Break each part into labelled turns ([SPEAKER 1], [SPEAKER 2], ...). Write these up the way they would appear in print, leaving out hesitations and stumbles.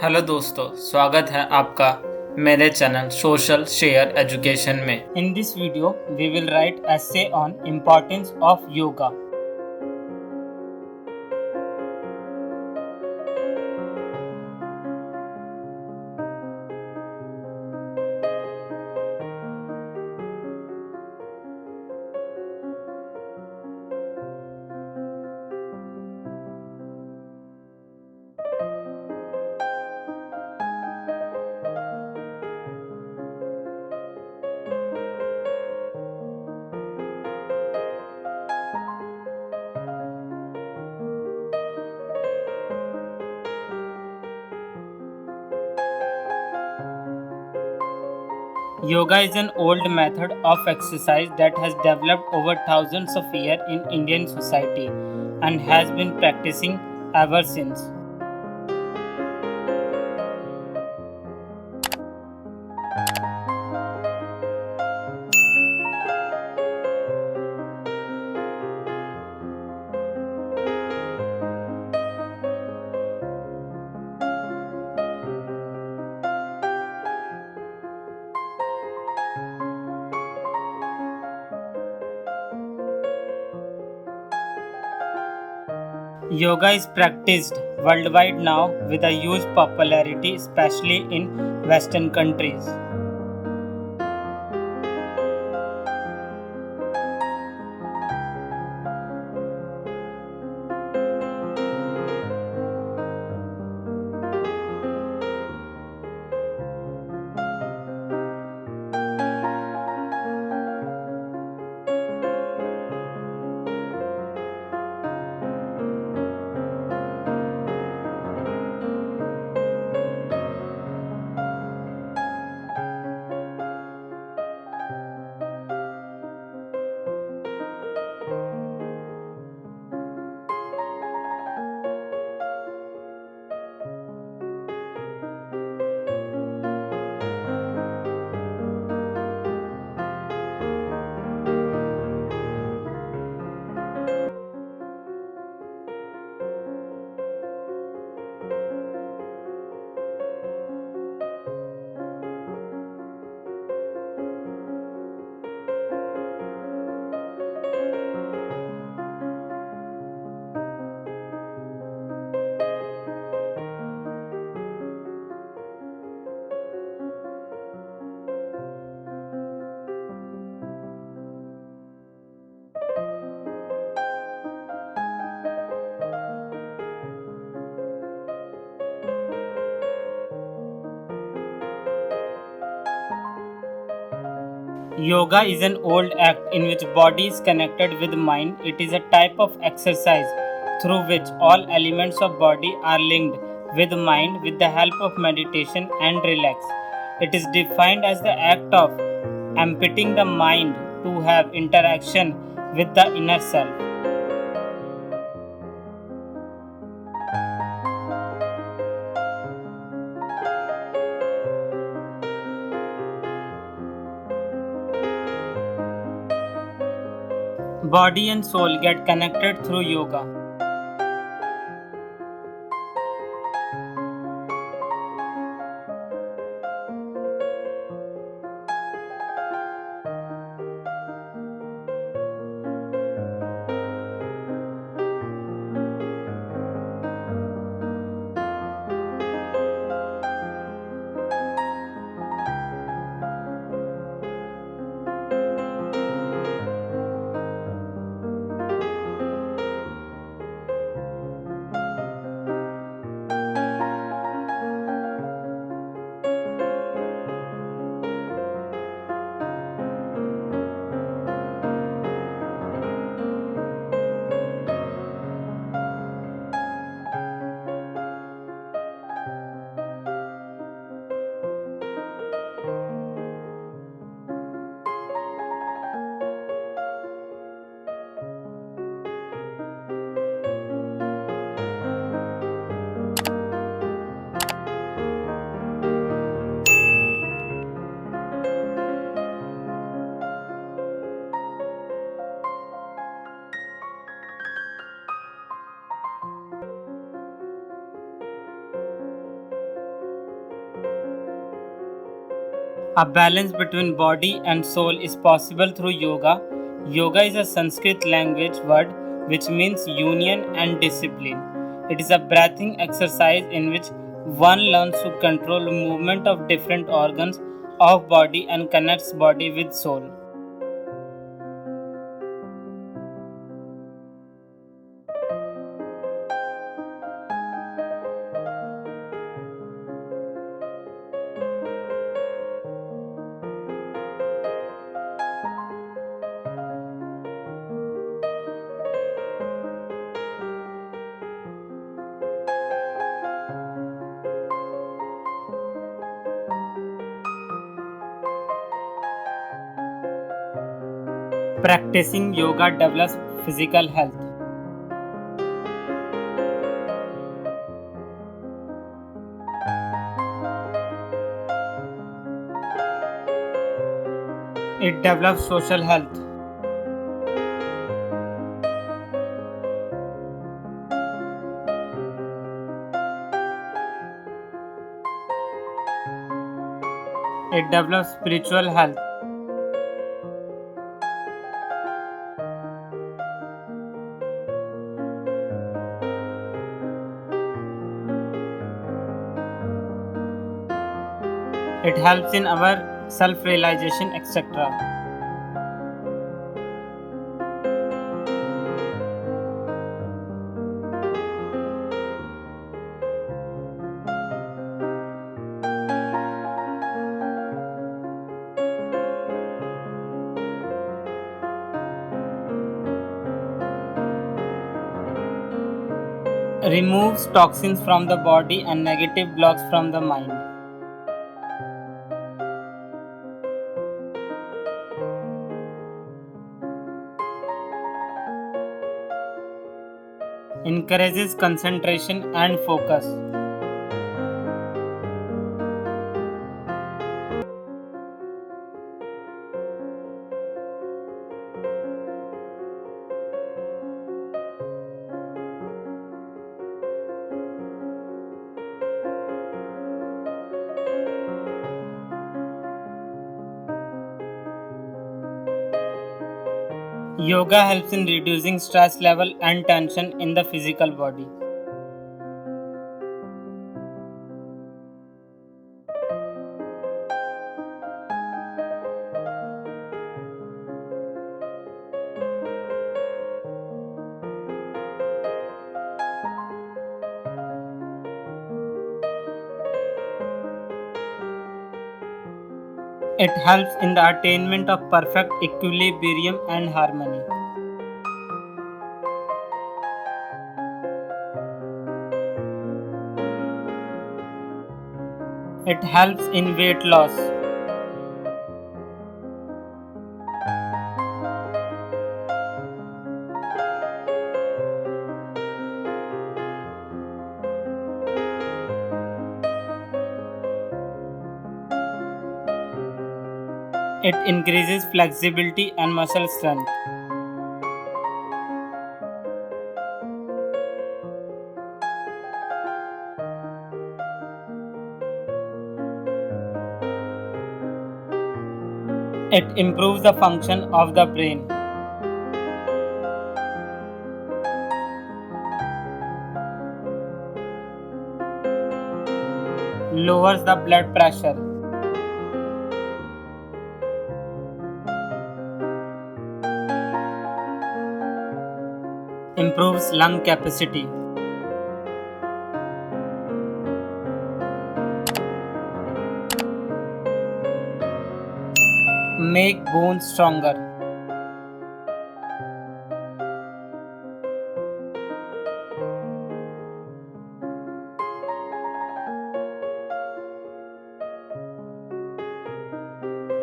[SPEAKER 1] Hello दोस्तों, स्वागत है आपका मेरे चैनल सोशल शेयर एजुकेशन में।
[SPEAKER 2] In this video, we will write essay on importance of yoga. Yoga is an old method of exercise that has developed over thousands of years in Indian society and has been practicing ever since. Yoga is practiced worldwide now with a huge popularity, especially in Western countries. Yoga is an old act in which body is connected with mind. It is a type of exercise through which all elements of body are linked with mind with the help of meditation and relax. It is defined as the act of emptying the mind to have interaction with the inner self. Body and soul get connected through yoga. A balance between body and soul is possible through yoga. Yoga is a Sanskrit language word which means union and discipline. It is a breathing exercise in which one learns to control the movement of different organs of body and connects body with soul. Practicing yoga develops physical health. It develops social health. It develops spiritual health. It helps in our self realization, etc. Removes toxins from the body and negative blocks from the mind. Encourages concentration and focus. Yoga helps in reducing stress level and tension in the physical body. It helps in the attainment of perfect equilibrium and harmony. It helps in weight loss. It increases flexibility and muscle strength. It improves the function of the brain. Lowers the blood pressure. Improves lung capacity. Make bones stronger.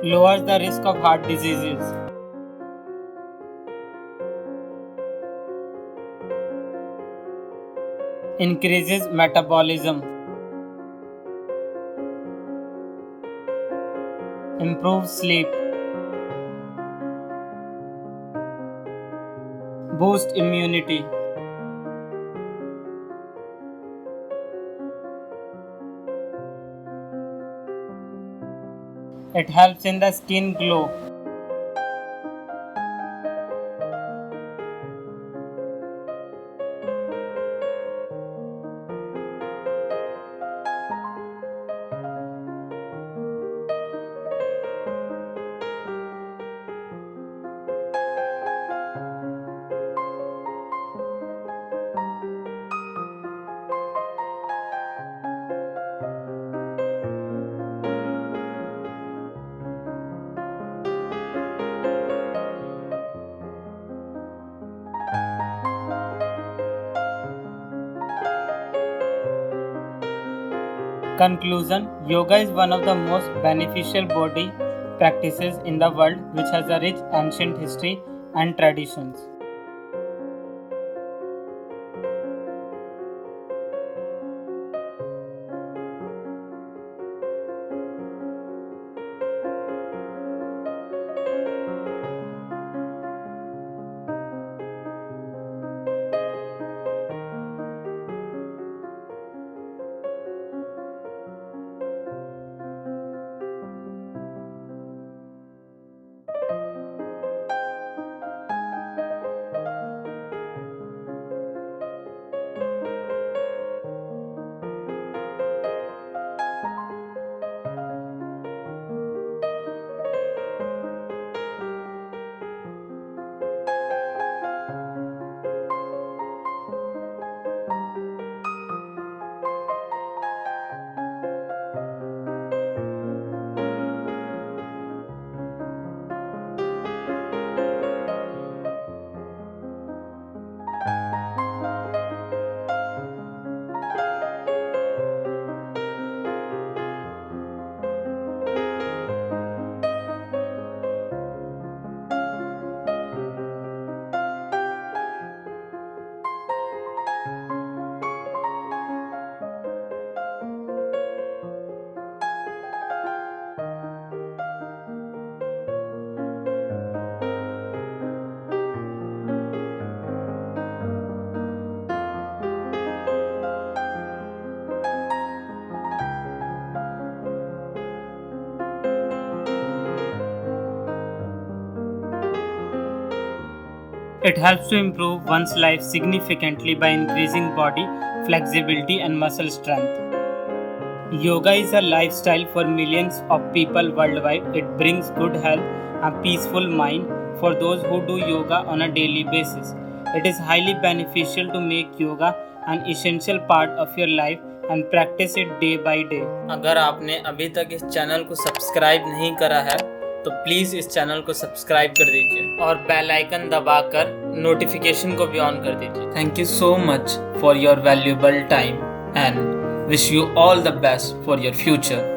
[SPEAKER 2] Lowers the risk of heart diseases. Increases metabolism. Improves sleep. Boost immunity. It helps in the skin glow. Conclusion: Yoga is one of the most beneficial body practices in the world, which has a rich ancient history and traditions. It helps to improve one's life significantly by increasing body flexibility and muscle strength. Yoga is a lifestyle for millions of people worldwide. It brings good health and peaceful mind for those who do yoga on a daily basis. It is highly beneficial to make yoga an essential part of your life and practice it day by day.
[SPEAKER 1] अगर आपने अभी तक इस channel को subscribe नहीं करा है तो प्लीज़ इस चैनल को सब्सक्राइब कर दीजिए और बेल आइकन दबाकर नोटिफिकेशन को भी ऑन कर दीजिए। Thank you so much for your valuable time and wish you all the best for your future.